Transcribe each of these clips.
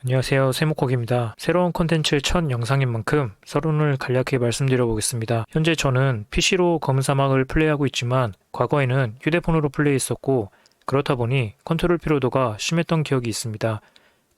안녕하세요. 세모콕입니다. 새로운 콘텐츠 첫 영상인 만큼 서론을 간략히 말씀드려 보겠습니다. 현재 저는 PC로 검은 사막을 플레이하고 있지만 과거에는 휴대폰으로 플레이했었고 그렇다 보니 컨트롤 피로도가 심했던 기억이 있습니다.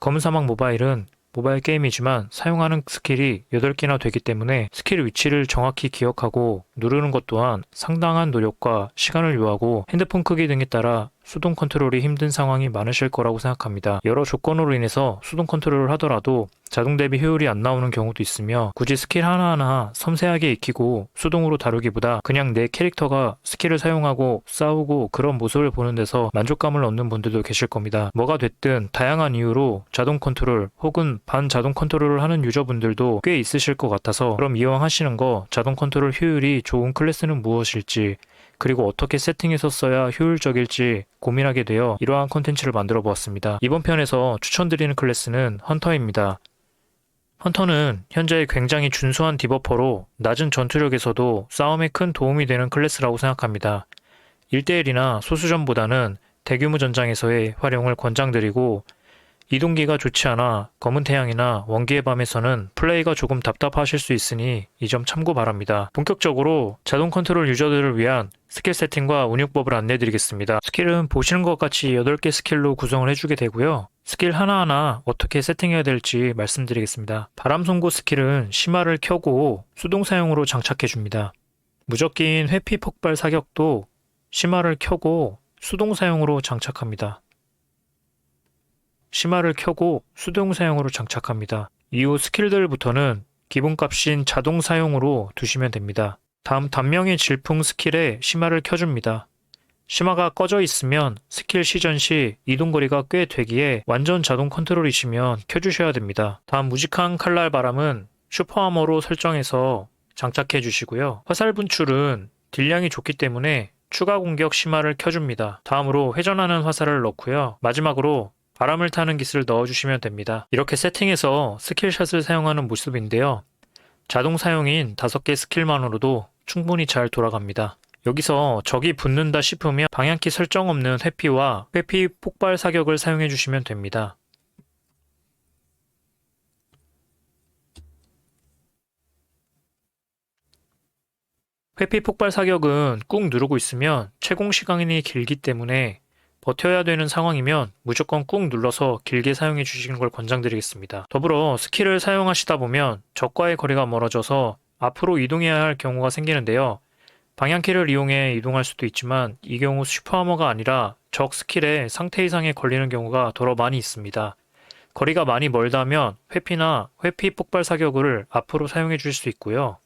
검은 사막 모바일은 모바일 게임이지만 사용하는 스킬이 8개나 되기 때문에 스킬 위치를 정확히 기억하고 누르는 것 또한 상당한 노력과 시간을 요하고 핸드폰 크기 등에 따라 수동 컨트롤이 힘든 상황이 많으실 거라고 생각합니다. 여러 조건으로 인해서 수동 컨트롤을 하더라도 자동 대비 효율이 안 나오는 경우도 있으며 굳이 스킬 하나하나 섬세하게 익히고 수동으로 다루기보다 그냥 내 캐릭터가 스킬을 사용하고 싸우고 그런 모습을 보는 데서 만족감을 얻는 분들도 계실 겁니다. 뭐가 됐든 다양한 이유로 자동 컨트롤 혹은 반자동 컨트롤을 하는 유저분들도 꽤 있으실 것 같아서 그럼 이왕 하시는 거 자동 컨트롤 효율이 좋은 클래스는 무엇일지 그리고 어떻게 세팅해서 써야 효율적일지 고민하게 되어 이러한 콘텐츠를 만들어 보았습니다. 이번 편에서 추천드리는 클래스는 헌터입니다. 헌터는 현재 굉장히 준수한 디버퍼로 낮은 전투력에서도 싸움에 큰 도움이 되는 클래스라고 생각합니다. 1대1이나 소수전보다는 대규모 전장에서의 활용을 권장드리고 이동기가 좋지 않아 검은 태양이나 원기의 밤에서는 플레이가 조금 답답하실 수 있으니 이 점 참고 바랍니다. 본격적으로 자동 컨트롤 유저들을 위한 스킬 세팅과 운용법을 안내드리겠습니다. 스킬은 보시는 것 같이 8개 스킬로 구성을 해주게 되고요. 스킬 하나하나 어떻게 세팅해야 될지 말씀드리겠습니다. 바람송곳 스킬은 심화를 켜고 수동 사용으로 장착해줍니다. 무적기인 회피 폭발 사격도 심화를 켜고 수동 사용으로 장착합니다. 심화를 켜고 수동 사용으로 장착합니다. 이후 스킬들부터는 기본값인 자동 사용으로 두시면 됩니다. 다음 단명의 질풍 스킬에 심화를 켜줍니다. 심화가 꺼져 있으면 스킬 시전 시 이동거리가 꽤 되기에 완전 자동 컨트롤이시면 켜주셔야 됩니다. 다음 무직한 칼날 바람은 슈퍼하머로 설정해서 장착해 주시고요. 화살 분출은 딜량이 좋기 때문에 추가 공격 심화를 켜줍니다. 다음으로 회전하는 화살을 넣고요. 마지막으로 바람을 타는 깃을 넣어주시면 됩니다. 이렇게 세팅해서 스킬샷을 사용하는 모습인데요. 자동 사용인 5개 스킬만으로도 충분히 잘 돌아갑니다. 여기서 적이 붙는다 싶으면 방향키 설정 없는 회피와 회피 폭발 사격을 사용해 주시면 됩니다. 회피 폭발 사격은 꾹 누르고 있으면 채공 시간이 길기 때문에 버텨야 되는 상황이면 무조건 꾹 눌러서 길게 사용해 주시는 걸 권장드리겠습니다. 더불어 스킬을 사용하시다 보면 적과의 거리가 멀어져서 앞으로 이동해야 할 경우가 생기는데요. 방향키를 이용해 이동할 수도 있지만 이 경우 슈퍼하머가 아니라 적 스킬에 상태 이상에 걸리는 경우가 더러 많이 있습니다. 거리가 많이 멀다면 회피나 회피 폭발 사격을 앞으로 사용해 주실 수 있고요.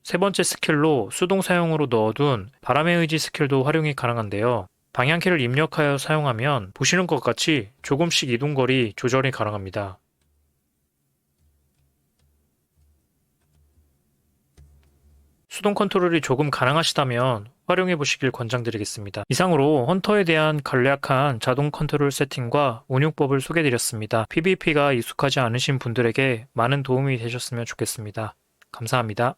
세 번째 스킬로 수동 사용으로 넣어둔 바람의 의지 스킬도 활용이 가능한데요. 방향키를 입력하여 사용하면 보시는 것 같이 조금씩 이동거리 조절이 가능합니다. 수동 컨트롤이 조금 가능하시다면 활용해 보시길 권장드리겠습니다. 이상으로 헌터에 대한 간략한 자동 컨트롤 세팅과 운용법을 소개드렸습니다. PVP가 익숙하지 않으신 분들에게 많은 도움이 되셨으면 좋겠습니다. 감사합니다.